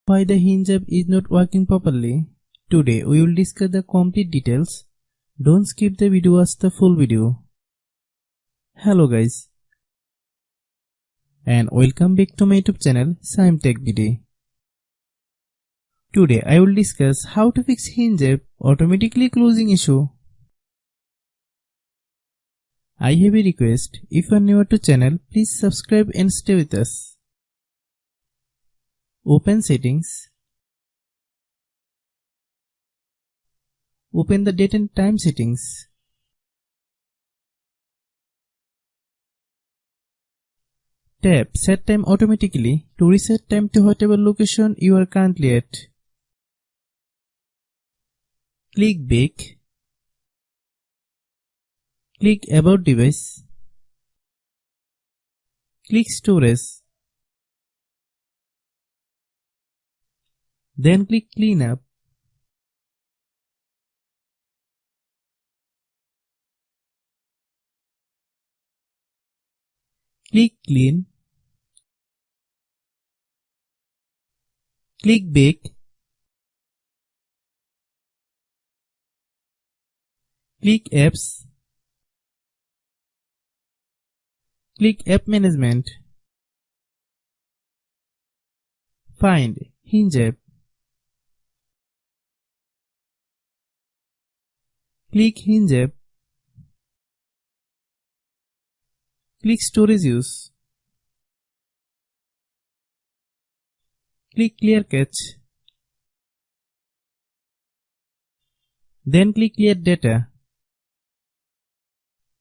Why the Hinge app is not working properly? Today we will discuss the complete details. Don't skip the video, watch the full video. Hello guys, and welcome back to my YouTube channel Shaem Tech Video. Today I will discuss how to fix Hinge app automatically closing issue. I have a request. If you are new to channel, please subscribe and stay with us. Open settings. Open the date and time settings. Tap set time automatically to reset time to whatever location you are currently at. Click back. Click about device. Click storage. Then click clean up. Click clean. Click back. Click apps. Click app management. Find Hinge app. Click Hinge app. Click storage use. Click clear cache. Then click clear data.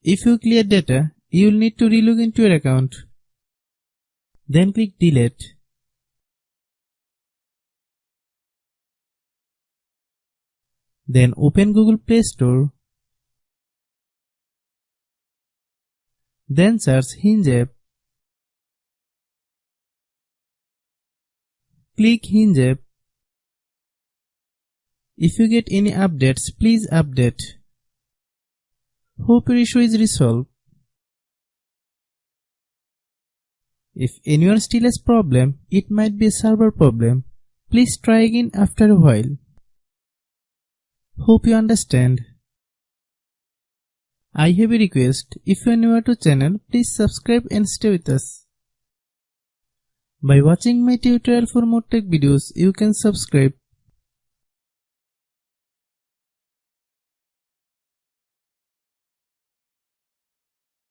If you clear data, you will need to relog into your account. Then click delete. Then open Google Play Store. Then search Hinge app. Click Hinge app. If you get any updates, please update. Hope your issue is resolved. If anyone still has problem, it might be a server problem. Please try again after a while. Hope you understand. I have a request. If you are new to channel, please subscribe and stay with us. By watching my tutorial for more tech videos, you can subscribe.